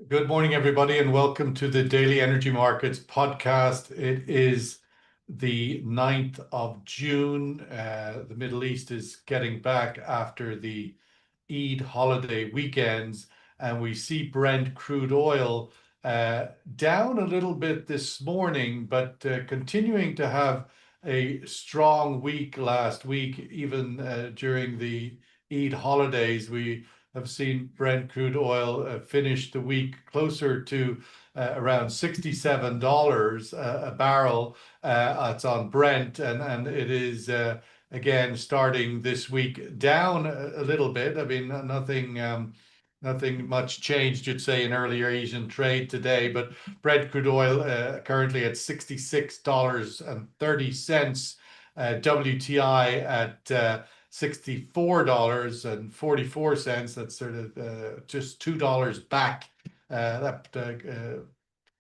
Good morning, everybody, and welcome to the Daily Energy Markets podcast. It is the 9th of June. The Middle East is getting back after the Eid holiday weekends, and we see Brent crude oil down a little bit this morning, but continuing to have a strong week last week, even during the Eid holidays. We have seen Brent crude oil finish the week closer to around $67 a barrel. It's on Brent, and it is again starting this week down a little bit. I mean, nothing much changed, you'd say, in earlier Asian trade today, but Brent crude oil currently at $66.30, WTI at $64.44. That's sort of just $2 back. That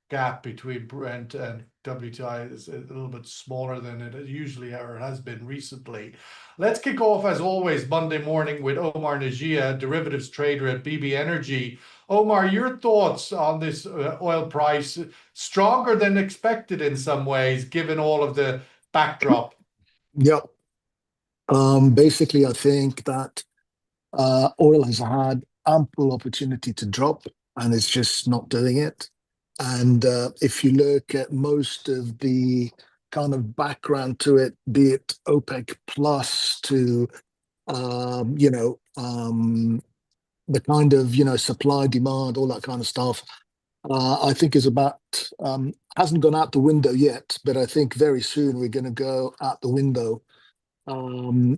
gap between Brent and WTI is a little bit smaller than it usually or has been recently. Let's kick off, as always, Monday morning with Omar Najia, derivatives trader at BB Energy. Omar, your thoughts on this oil price? Stronger than expected in some ways, given all of the backdrop. Yeah. Basically, I think that oil has had ample opportunity to drop and it's just not doing it. And if you look at most of the kind of background to it, be it OPEC plus to, um, you know, um, the kind of, supply, demand, all that kind of stuff, I think is about, hasn't gone out the window yet, but I think very soon we're going to go out the window,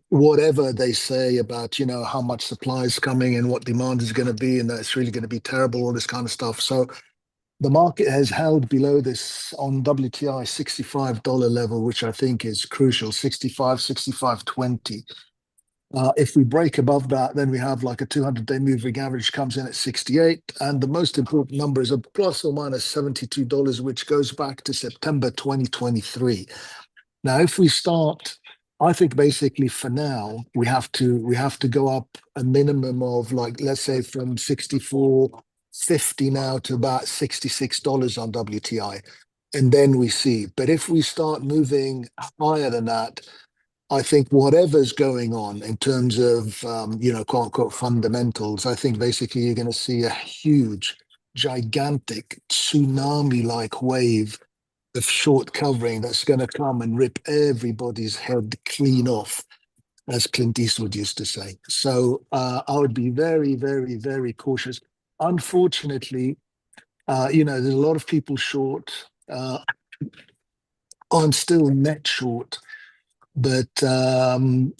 whatever they say about how much supply is coming and what demand is going to be, and that it's really going to be terrible, all this kind of stuff. So the market has held below this on WTI $65 level, which I think is crucial. 65, 65.20. If we break above that, then we have like a 200-day moving average comes in at 68, and the most important number is a plus or minus $72, which goes back to September 2023. Now, if we start, I think basically for now we have to go up a minimum of, like, let's say from 64.50 now to about $66 on WTI, and then we see. But if we start moving higher than that, I think whatever's going on in terms of quote unquote fundamentals, I think basically you're going to see a huge, gigantic tsunami-like wave of short covering that's going to come and rip everybody's head clean off, as Clint Eastwood used to say. So I would be very, very, very cautious. Unfortunately, there's a lot of people short. I'm still net short, but that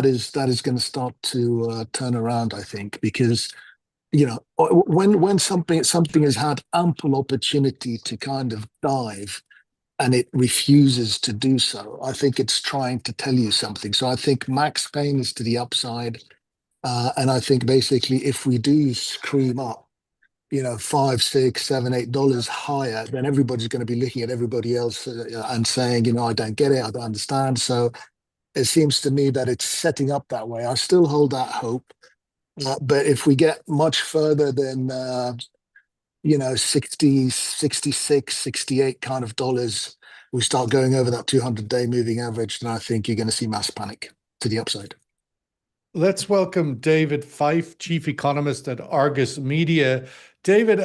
is going to start to turn around, I think, because when something has had ample opportunity to kind of dive and it refuses to do so, I think it's trying to tell you something. So I think max pain is to the upside, and I think basically if we do scream up, $5, $6, $7, $8 higher, then everybody's going to be looking at everybody else and saying, I don't get it, I don't understand. So it seems to me that it's setting up that way. I still hold that hope. But if we get much further than 60, 66, 68 kind of dollars, we start going over that 200-day moving average, then I think you're going to see mass panic to the upside. Let's welcome David Fife, chief economist at Argus Media. David,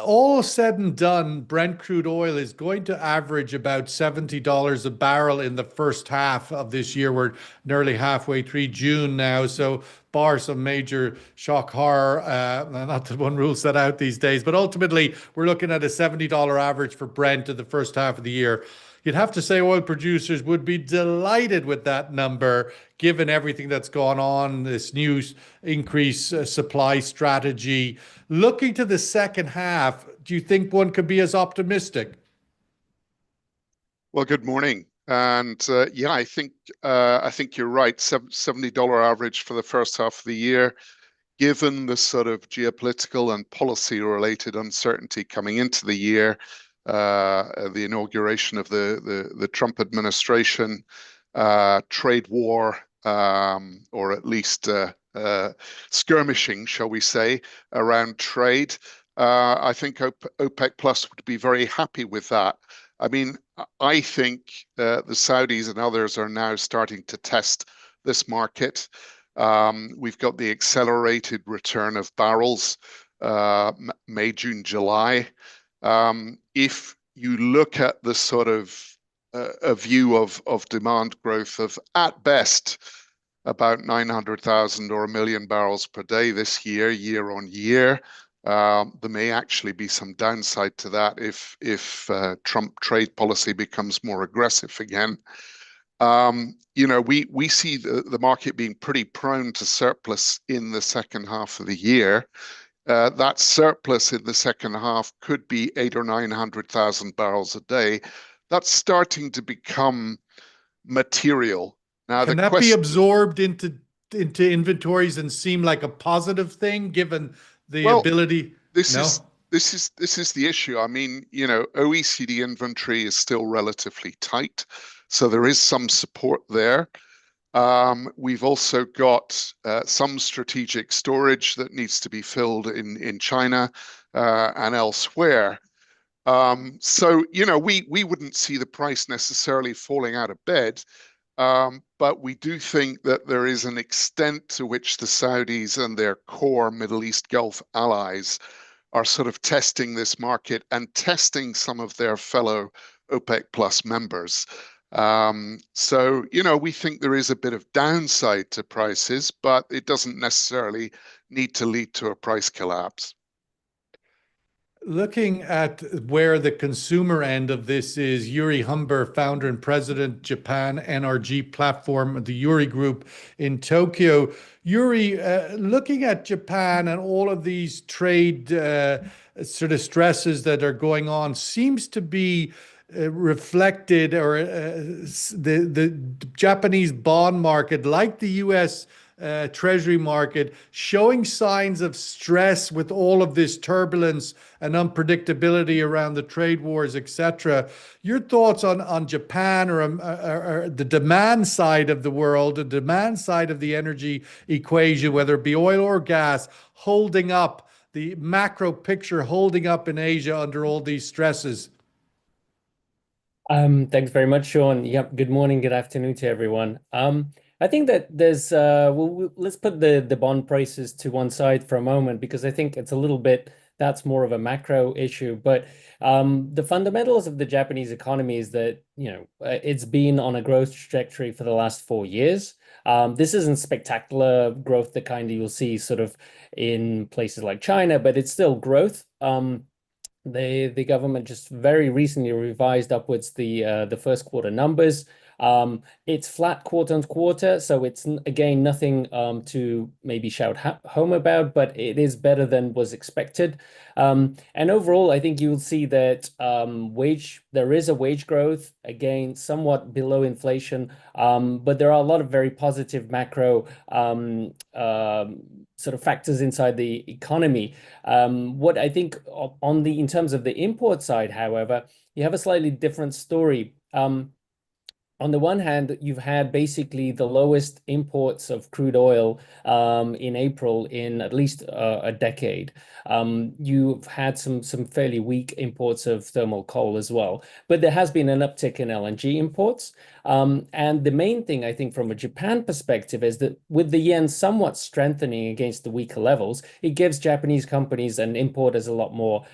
all said and done, Brent crude oil is going to average about $70 a barrel in the first half of this year. We're nearly halfway through June now, so bar some major shock horror, not that one rule set out these days, but ultimately we're looking at a $70 average for Brent in the first half of the year. You'd have to say oil producers would be delighted with that number, given everything that's gone on, this new increase supply strategy. Looking to the second half, do you think one could be as optimistic? Well, good morning. And yeah, I think you're right. $70 average for the first half of the year, given the sort of geopolitical and policy-related uncertainty coming into the year, the inauguration of the Trump administration, trade war, or at least skirmishing, shall we say, around trade. I think OPEC Plus would be very happy with that. I mean, I think the Saudis and others are now starting to test this market. We've got the accelerated return of barrels, May, June, July. If you look at the sort of a view of demand growth of, at best, about 900,000 or 1 million barrels per day this year on year, there may actually be some downside to that if Trump trade policy becomes more aggressive again. We see the market being pretty prone to surplus in the second half of the year. That surplus in the second half could be 800,000 or 900,000 barrels a day. That's starting to become material. Now, can that be absorbed into inventories and seem like a positive thing, given the ability? This is the issue. I mean, OECD inventory is still relatively tight, so there is some support there. We've also got some strategic storage that needs to be filled in China and elsewhere. So, we wouldn't see the price necessarily falling out of bed, but we do think that there is an extent to which the Saudis and their core Middle East Gulf allies are sort of testing this market and testing some of their fellow OPEC Plus members. So, we think there is a bit of downside to prices, but it doesn't necessarily need to lead to a price collapse. Looking at where the consumer end of this is, Yuri Humber, founder and president, Japan NRG platform, the Yuri Group in Tokyo. Yuri, looking at Japan and all of these trade sort of stresses that are going on, seems to be reflected, or the Japanese bond market, like the US Treasury market, showing signs of stress with all of this turbulence and unpredictability around the trade wars, etc. Your thoughts on Japan, or the demand side of the world, the demand side of the energy equation, whether it be oil or gas, holding up, the macro picture holding up in Asia under all these stresses? Thanks very much, Sean. Yep. Good morning, good afternoon to everyone. I think that there's let's put the bond prices to one side for a moment, because I think it's a little bit, that's more of a macro issue. But the fundamentals of the Japanese economy is that, it's been on a growth trajectory for the last 4 years. This isn't spectacular growth, the kind that you'll see sort of in places like China, but it's still growth. The government just very recently revised upwards the first quarter numbers. It's flat quarter on quarter, so it's again nothing to maybe shout home about, but it is better than was expected. And overall, I think you'll see that there is a wage growth, again somewhat below inflation, but there are a lot of very positive macro sort of factors inside the economy. What I think in terms of the import side, however, you have a slightly different story. On the one hand, you've had basically the lowest imports of crude oil in April in at least a decade. You've had some fairly weak imports of thermal coal as well, but there has been an uptick in LNG imports. And the main thing, I think, from a Japan perspective, is that with the yen somewhat strengthening against the weaker levels, it gives Japanese companies and importers a lot more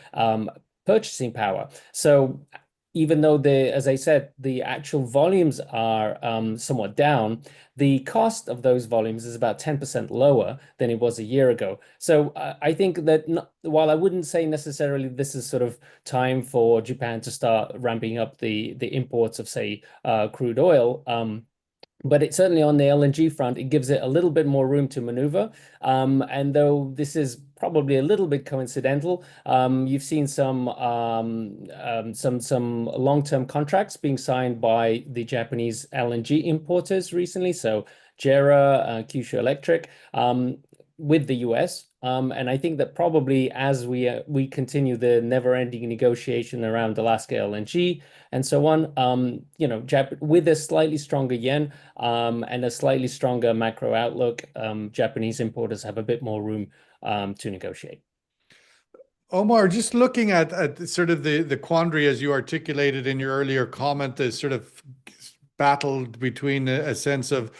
purchasing power. So even though as I said, the actual volumes are somewhat down, the cost of those volumes is about 10% lower than it was a year ago. So I think that while I wouldn't say necessarily this is sort of time for Japan to start ramping up the imports of, say, crude oil, but it certainly on the LNG front, it gives it a little bit more room to maneuver. And though this is probably a little bit coincidental, you've seen some long-term contracts being signed by the Japanese LNG importers recently. So JERA, Kyushu Electric, with the US. And I think that probably as we continue the never-ending negotiation around Alaska LNG and so on, with a slightly stronger yen and a slightly stronger macro outlook, Japanese importers have a bit more room to negotiate. Omar, just looking at sort of the quandary as you articulated in your earlier comment, the sort of battled between a sense of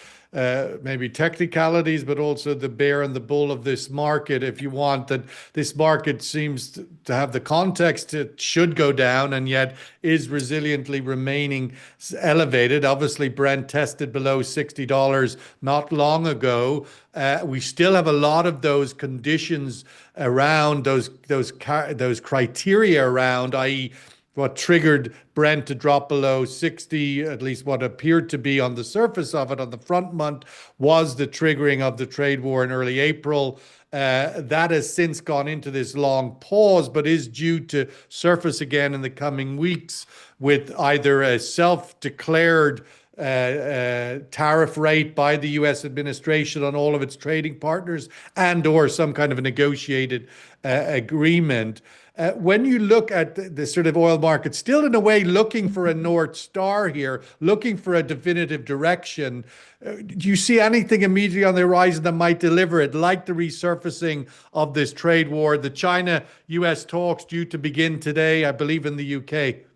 maybe technicalities, but also the bear and the bull of this market. If you want, that this market seems to have the context, it should go down, and yet is resiliently remaining elevated. Obviously, Brent tested below $60 not long ago. We still have a lot of those conditions around, those criteria around, i.e., what triggered Brent to drop below 60, at least what appeared to be on the surface of it on the front month, was the triggering of the trade war in early April. That has since gone into this long pause, but is due to surface again in the coming weeks with either a self-declared tariff rate by the US administration on all of its trading partners and or some kind of a negotiated agreement. When you look at the sort of oil market, still in a way looking for a North Star here, looking for a definitive direction, do you see anything immediately on the horizon that might deliver it, like the resurfacing of this trade war, the China-US talks due to begin today, I believe, in the UK?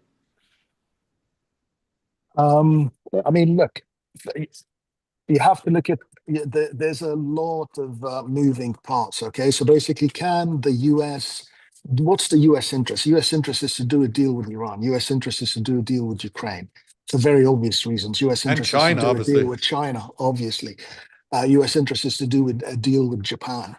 I mean, look, you have to look at, there's a lot of moving parts. Okay, so basically, can the US, what's the US interest? US interest is to do a deal with Iran. US interest is to do a deal with Ukraine for very obvious reasons. US And interest China, is to do a obviously. deal with China, obviously. US interest is to do with a deal with Japan.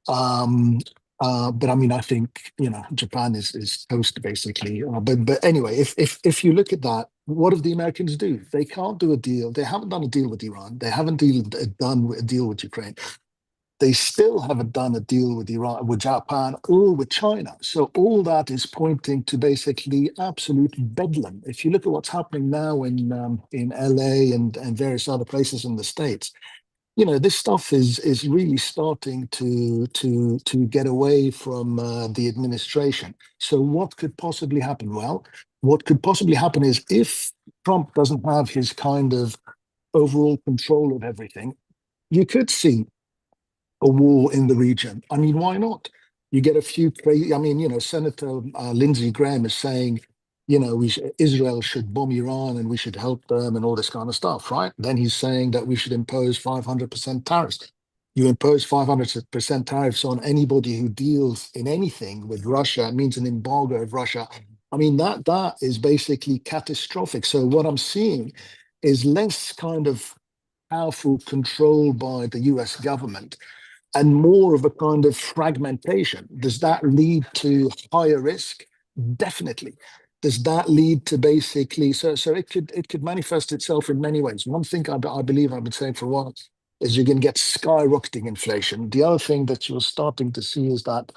But I mean, I think, Japan is toast basically. But anyway, if you look at that, what do the Americans do? They can't do a deal. They haven't done a deal with Iran. They haven't done a deal with Ukraine. They still haven't done a deal with Iran, with Japan, or with China. So all that is pointing to basically absolute bedlam. If you look at what's happening now in LA and various other places in the States, this stuff is really starting to get away from the administration. So what could possibly happen? Well, what could possibly happen is if Trump doesn't have his kind of overall control of everything, you could see a war in the region. I mean, why not? You get a few crazy. I mean, Senator Lindsey Graham is saying, Israel should bomb Iran and we should help them and all this kind of stuff, right? Then he's saying that we should impose 500% tariffs. You impose 500% tariffs on anybody who deals in anything with Russia. It means an embargo of Russia. I mean, that is basically catastrophic. So what I'm seeing is less kind of powerful control by the US government and more of a kind of fragmentation. Does that lead to higher risk? Definitely. Does that lead to basically, so it could manifest itself in many ways. One thing I believe I've been saying for a while is you're going to get skyrocketing inflation. The other thing that you're starting to see is that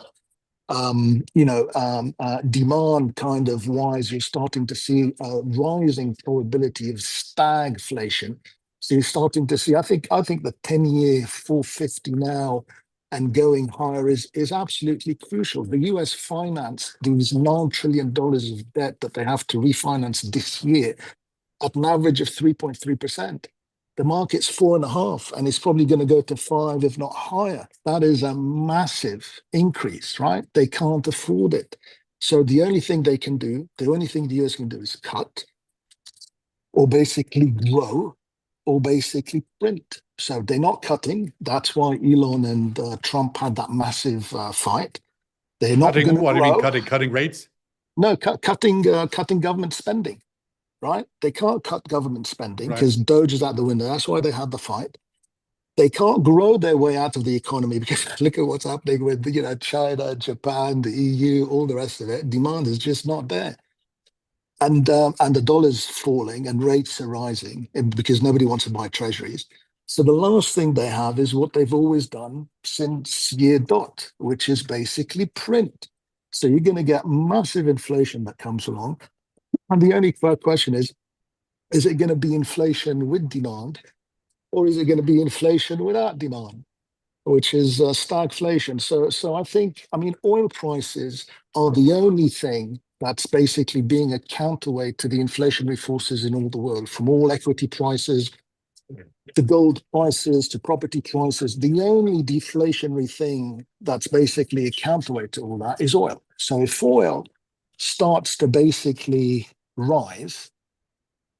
demand kind of wise, you're starting to see a rising probability of stagflation. So you're starting to see, I think the 10-year 450 now and going higher is absolutely crucial. The US financed these $9 trillion of debt that they have to refinance this year at an average of 3.3%. The market's 4.5%, and it's probably going to go to 5%, if not higher. That is a massive increase, right? They can't afford it. So the only thing they can do, the only thing the US can do is cut or basically grow or basically print. So they're not cutting. That's why Elon and Trump had that massive fight. They're not going to grow. What do you mean, cutting rates? No, cutting government spending, right? They can't cut government spending because Doge is out the window. That's why they had the fight. They can't grow their way out of the economy because look at what's happening with China, Japan, the EU, all the rest of it. Demand is just not there. And the dollar's falling and rates are rising because nobody wants to buy treasuries. So the last thing they have is what they've always done since year dot, which is basically print. So you're going to get massive inflation that comes along. And the only question is it going to be inflation with demand or is it going to be inflation without demand, which is stagflation? So I think, oil prices are the only thing that's basically being a counterweight to the inflationary forces in all the world, from all equity prices to gold prices, to property prices. The only deflationary thing that's basically a counterweight to all that is oil. So if oil starts to basically rise,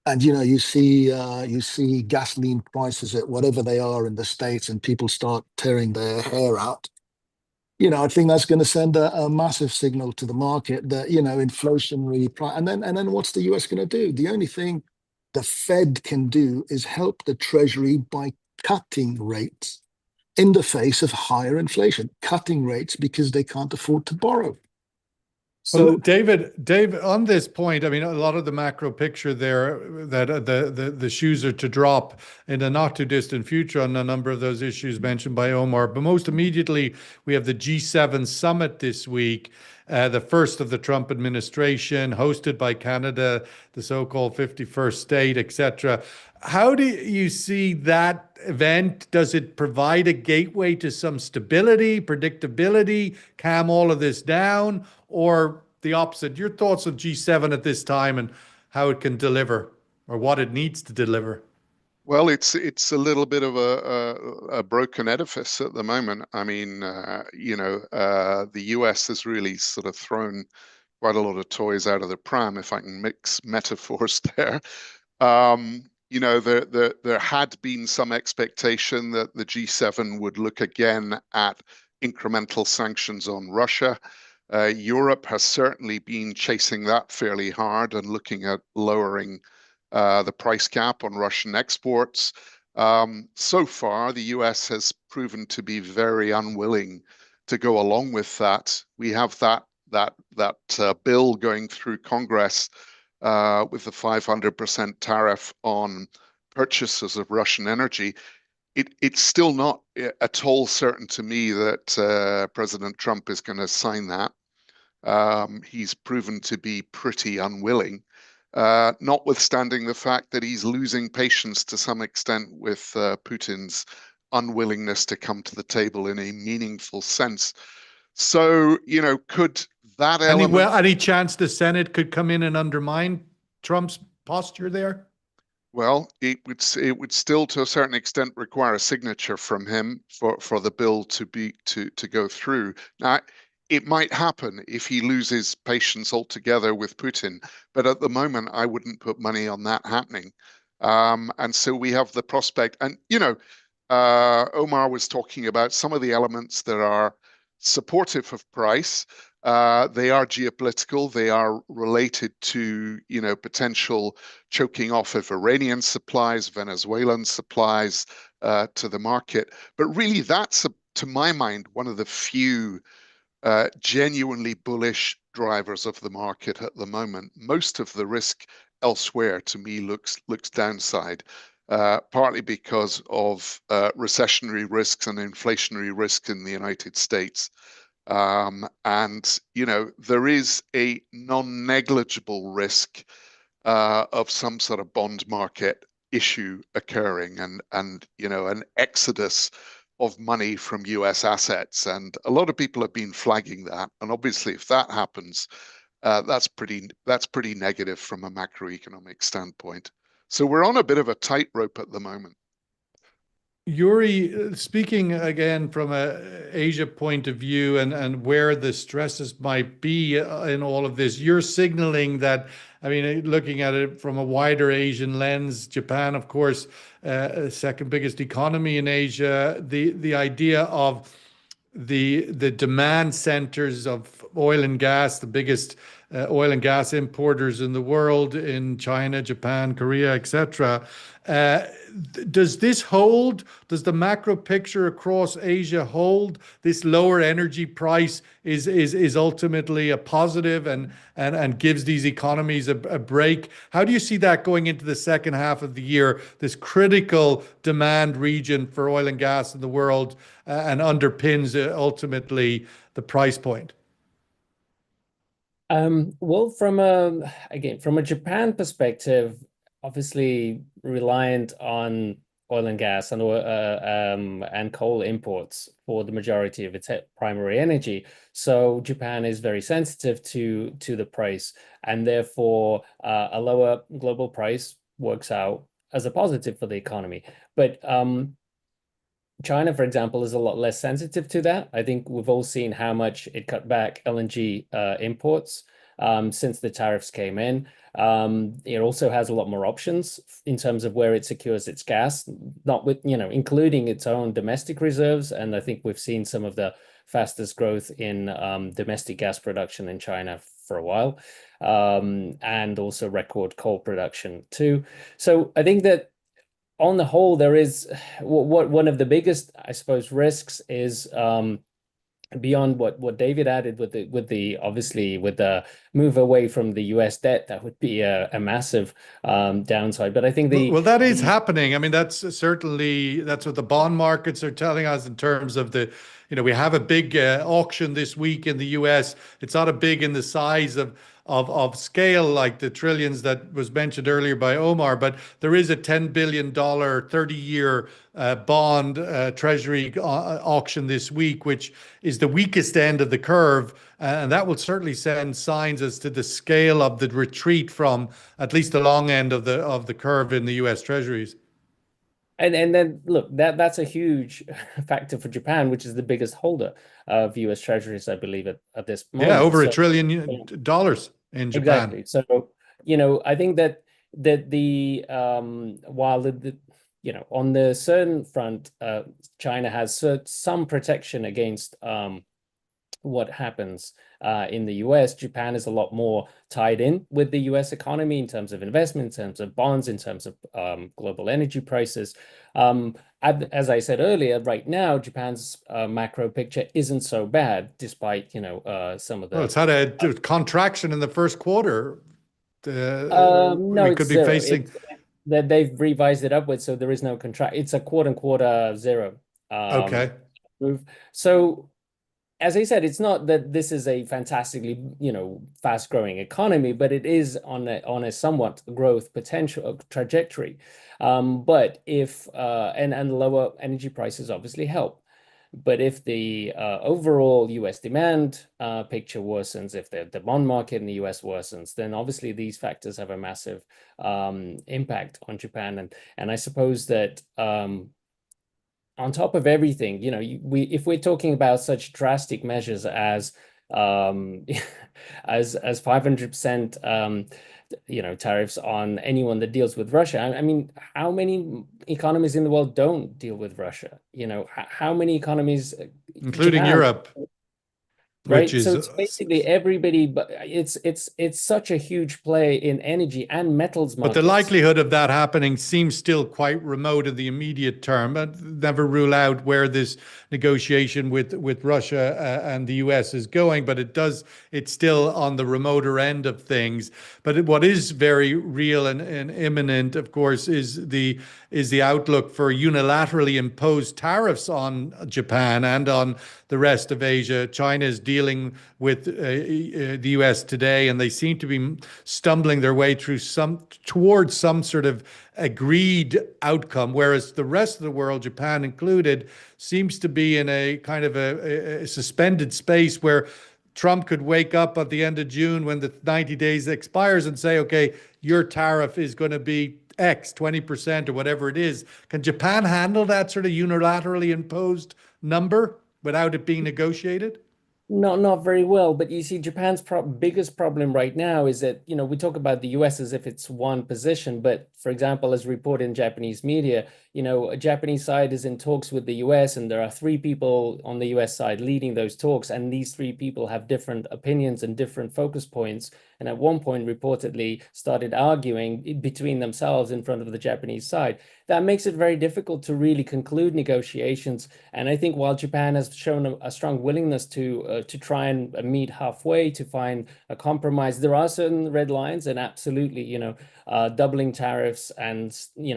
and you see gasoline prices at whatever they are in the States, and people start tearing their hair out, I think that's going to send a massive signal to the market that inflationary price. And then what's the US going to do? The only thing the Fed can do is help the Treasury by cutting rates in the face of higher inflation, cutting rates because they can't afford to borrow. Well, So David, on this point, I mean, a lot of the macro picture there that the shoes are to drop in the not too distant future on a number of those issues mentioned by Omar. But most immediately, we have the G7 summit this week, the first of the Trump administration, hosted by Canada, the so-called 51st state, etc. How do you see that event? Does it provide a gateway to some stability, predictability, calm all of this down, or the opposite? Your thoughts on G7 at this time and how it can deliver or what it needs to deliver? Well, it's a little bit of a broken edifice at the moment. I mean, the US has really sort of thrown quite a lot of toys out of the pram, if I can mix metaphors there. There had been some expectation that the G7 would look again at incremental sanctions on Russia. Europe has certainly been chasing that fairly hard and looking at lowering the price cap on Russian exports. So far, the US has proven to be very unwilling to go along with that. We have that bill going through Congress with the 500% tariff on purchases of Russian energy. It's still not at all certain to me that President Trump is going to sign that. He's proven to be pretty unwilling, notwithstanding the fact that he's losing patience to some extent with Putin's unwillingness to come to the table in a meaningful sense. So, could that element... Any chance the Senate could come in and undermine Trump's posture there? Well, it would still, to a certain extent, require a signature from him for the bill to go through. Now, it might happen if he loses patience altogether with Putin, but at the moment, I wouldn't put money on that happening. And so we have the prospect, and Omar was talking about some of the elements that are supportive of price. They are geopolitical. They are related to, potential choking off of Iranian supplies, Venezuelan supplies to the market. But really, that's, to my mind, one of the few genuinely bullish drivers of the market at the moment. Most of the risk elsewhere, to me, looks downside. Partly because of recessionary risks and inflationary risks in the United States. There is a non-negligible risk of some sort of bond market issue occurring and an exodus of money from US assets. And a lot of people have been flagging that. And obviously, if that happens, that's pretty negative from a macroeconomic standpoint. So we're on a bit of a tightrope at the moment. Yuri, speaking again from an Asia point of view and where the stresses might be in all of this, you're signaling that, I mean, looking at it from a wider Asian lens, Japan, of course, second biggest economy in Asia, the idea of the demand centers of oil and gas, the biggest oil and gas importers in the world in China, Japan, Korea, etc. Does this hold? Does the macro picture across Asia hold? This lower energy price is ultimately a positive and gives these economies a break. How do you see that going into the second half of the year, this critical demand region for oil and gas in the world, and underpins ultimately the price point? Well, from a Japan perspective, obviously reliant on oil and gas and coal imports for the majority of its primary energy. So Japan is very sensitive to the price, and therefore a lower global price works out as a positive for the economy. But China, for example, is a lot less sensitive to that. I think we've all seen how much it cut back LNG imports since the tariffs came in. It also has a lot more options in terms of where it secures its gas, not with, including its own domestic reserves. And I think we've seen some of the fastest growth in domestic gas production in China for a while, and also record coal production too. So I think that on the whole, there is one of the biggest, I suppose, risks is beyond what David added with the obviously with the move away from the US debt. That would be a massive downside. But I think well, that is happening. I mean, that's what the bond markets are telling us in terms of we have a big auction this week in the US. It's not a big in the size of scale like the trillions that was mentioned earlier by Omar, but there is a $10 billion 30-year bond treasury auction this week, which is the weakest end of the curve. And that will certainly send signs as to the scale of the retreat from at least the long end of the curve in the US treasuries. And then look, that's a huge factor for Japan, which is the biggest holder of US treasuries, I believe, at this moment. Yeah, over $1 trillion in Japan. Exactly. So, I think that the while on the certain front, China has some protection against what happens in the US. Japan is a lot more tied in with the US economy in terms of investment, in terms of bonds, in terms of global energy prices. As I said earlier, right now, Japan's macro picture isn't so bad, despite some of the. Well, it's had a contraction in the first quarter. No, we could it's be zero. facing. That they've revised it upwards, so there is no contract. It's a quarter zero. Okay. Move. So, as I said, it's not that this is a fantastically, fast-growing economy, but it is on a somewhat growth potential trajectory. But if and lower energy prices obviously help. But if the overall US demand picture worsens, if the bond market in the US worsens, then obviously these factors have a massive impact on Japan. And I suppose that on top of everything, if we're talking about such drastic measures as 500% tariffs on anyone that deals with Russia. I mean, how many economies in the world don't deal with Russia? How many economies, including Japan, Europe, right? which is So it's basically everybody, but it's such a huge play in energy and metals markets. But the likelihood of that happening seems still quite remote in the immediate term. But never rule out where this negotiation with Russia and the US is going. But it's still on the remoter end of things. But what is very real and imminent, of course, is the outlook for unilaterally imposed tariffs on Japan and on the rest of Asia. China is dealing with the US today, and they seem to be stumbling their way towards some sort of agreed outcome, whereas the rest of the world, Japan included, seems to be in a kind of a suspended space where Trump could wake up at the end of June when the 90 days expires and say, okay, your tariff is going to be X, 20% or whatever it is. Can Japan handle that sort of unilaterally imposed number without it being negotiated? Not very well, but you see, Japan's biggest problem right now is that, we talk about the US as if it's one position, but for example, as reported in Japanese media, a Japanese side is in talks with the US, and there are 3 people on the US side leading those talks, and these 3 people have different opinions and different focus points, and at one point reportedly started arguing between themselves in front of the Japanese side. That makes it very difficult to really conclude negotiations. And I think while Japan has shown a strong willingness to try and meet halfway, to find a compromise, there are certain red lines, and absolutely, doubling tariffs and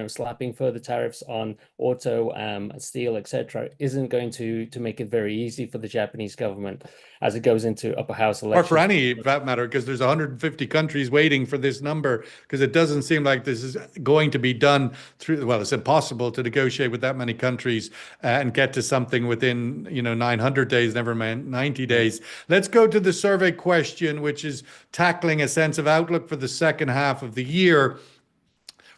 slapping further tariffs on auto, steel, etc., isn't going to make it very easy for the Japanese government as it goes into upper house elections. Or for any, for that matter, because there's 150 countries waiting for this number, because it doesn't seem like this is going to be done through, well, it's impossible to negotiate with that many countries and get to something within, 900 days, never mind 90 days. Let's go to the survey question, which is tackling a sense of outlook for the second half of the year.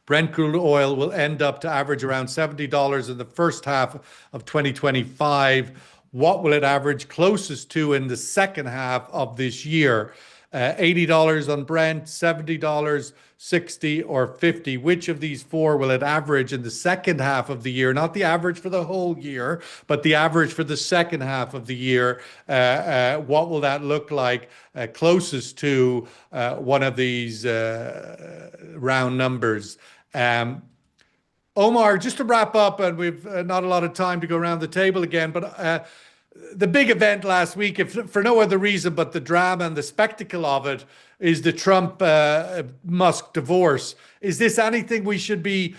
Brent crude oil will end up to average around $70 in the first half of 2025. What will it average closest to in the second half of this year? $80 on Brent, $70, 60 or 50. Which of these four will it average in the second half of the year? Not the average for the whole year, but the average for the second half of the year. What will that look like closest to one of these round numbers? Omar, just to wrap up, and we've not a lot of time to go around the table again, but the big event last week, if for no other reason but the drama and the spectacle of it, is the Trump-Musk divorce. Is this anything we should be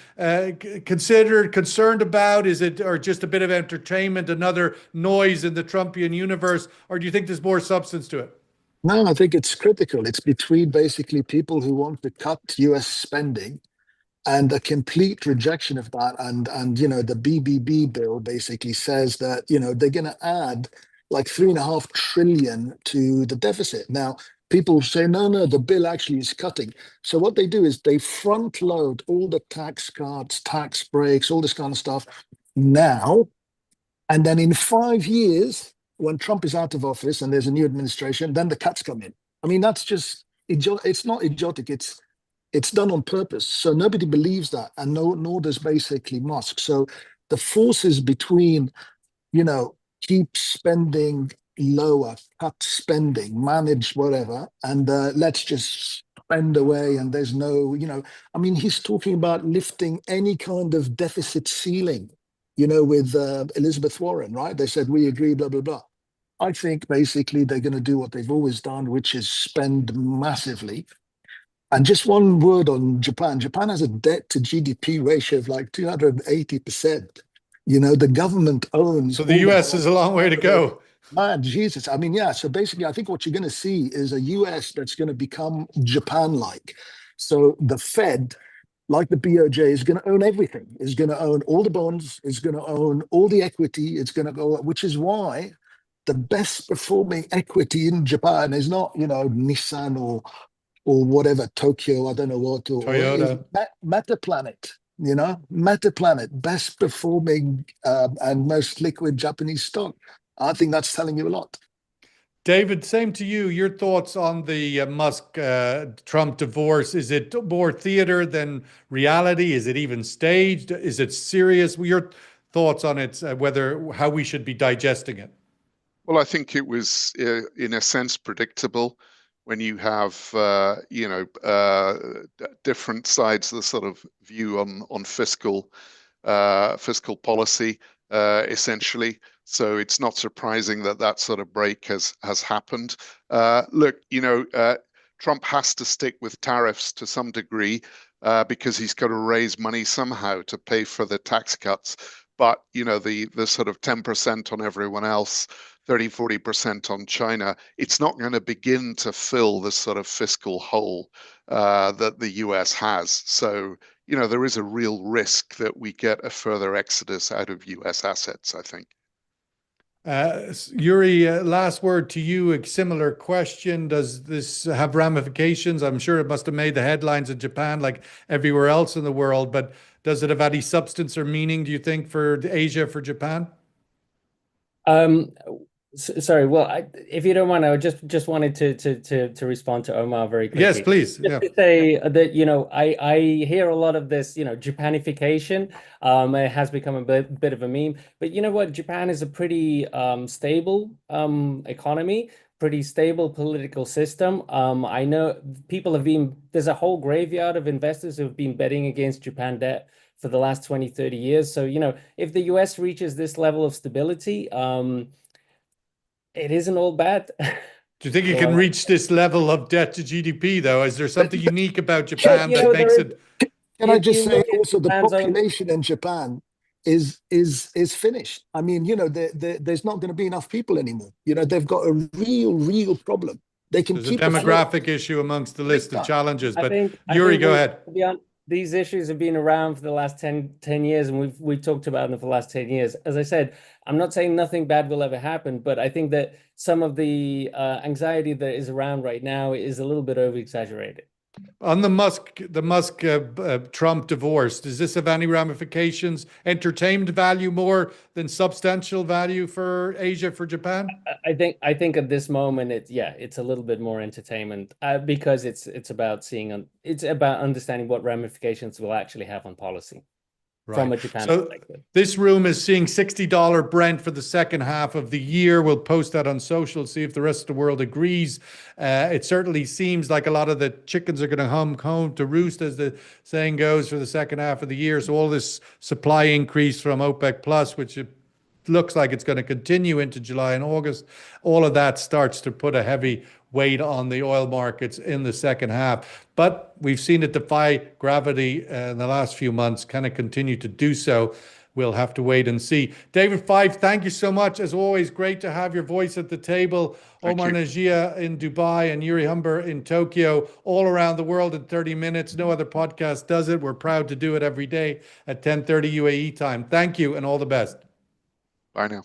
concerned about? Is it, or just a bit of entertainment, another noise in the Trumpian universe, or do you think there's more substance to it? No, I think it's critical. It's between basically people who want to cut US spending and a complete rejection of that. And you know, the BBB bill basically says that, you know, they're going to add like $3.5 trillion to the deficit. Now, people say, no, the bill actually is cutting. So what they do is they front load all the tax cuts, tax breaks, all this kind of stuff now. And then in 5 years, when Trump is out of office and there's a new administration, then the cuts come in. I mean, that's just, it's not idiotic. It's done on purpose. So nobody believes that, and nor does basically Musk. So the forces between, you know, keep spending lower, cut spending, manage whatever, and let's just spend away. And there's no, you know, I mean, he's talking about lifting any kind of deficit ceiling, you know, with Elizabeth Warren, right? They said, we agree, blah, blah, blah. I think basically they're going to do what they've always done, which is spend massively. And just one word on Japan. Japan has a debt to GDP ratio of like 280%. You know, the government owns. So the US is a long way to go. Man, Jesus. I mean, yeah. So basically, I think what you're going to see is a US that's going to become Japan-like. So the Fed, like the BOJ, is going to own everything. Is going to own all the bonds. Is going to own all the equity. It's going to go, which is why the best performing equity in Japan is not, you know, Nissan or whatever, Tokyo, I don't know what, or Toyota. Metaplanet, you know, Metaplanet, best performing and most liquid Japanese stock. I think that's telling you a lot. David, same to you. Your thoughts on the Musk-Trump divorce. Is it more theater than reality? Is it even staged? Is it serious? Your thoughts on it, how we should be digesting it? Well, I think it was, in a sense, predictable. When you have, different sides of the sort of view on fiscal policy, essentially. So it's not surprising that sort of break has happened. Look, you know, Trump has to stick with tariffs to some degree because he's got to raise money somehow to pay for the tax cuts. But, you know, the sort of 10% on everyone else, 30-40% on China, it's not going to begin to fill the sort of fiscal hole that the US has. So, you know, there is a real risk that we get a further exodus out of US assets, I think. Yuri, last word to you. A similar question. Does this have ramifications? I'm sure it must have made the headlines in Japan like everywhere else in the world, but does it have any substance or meaning, do you think, for Asia, for Japan? Sorry. Well, if you don't mind, I just wanted to respond to Omar very quickly. Yes, please. Just to say that, you know, I hear a lot of this, you know, Japanification. It has become a bit of a meme. But you know what? Japan is a pretty stable economy, pretty stable political system. I know people have been, there's a whole graveyard of investors who have been betting against Japan debt for the last 20, 30 years. So, you know, if the US reaches this level of stability, it isn't all bad. Do you think it can reach this level of debt to GDP, though? Is there something unique about Japan that makes it? Can I just say also the population in Japan is finished. I mean, you know, there's not going to be enough people anymore. You know, they've got a real problem. They can keep a demographic issue amongst the list of challenges. But Yuri, go ahead. These issues have been around for the last 10 years, and we've talked about them for the last 10 years. As I said, I'm not saying nothing bad will ever happen, but I think that some of the anxiety that is around right now is a little bit over-exaggerated. On the Musk Trump divorce, does this have any ramifications? Entertainment value more than substantial value for Asia, for Japan? I think at this moment it's a little bit more entertainment because it's about it's about understanding what ramifications will actually have on policy from a Japan perspective. This room is seeing $60 Brent for the second half of the year. We'll post that on social, see if the rest of the world agrees. It certainly seems like a lot of the chickens are going to come home to roost, as the saying goes, for the second half of the year. So all this supply increase from OPEC Plus, which it looks like it's going to continue into July and August, all of that starts to put a heavy weight on the oil markets in the second half. But we've seen it defy gravity in the last few months, kind of continue to do so. We'll have to wait and see. David Fife, thank you so much. As always, great to have your voice at the table. Omar Najia in Dubai and Yuri Humber in Tokyo, all around the world in 30 minutes. No other podcast does it. We're proud to do it every day at 10:30 UAE time. Thank you and all the best. Bye now.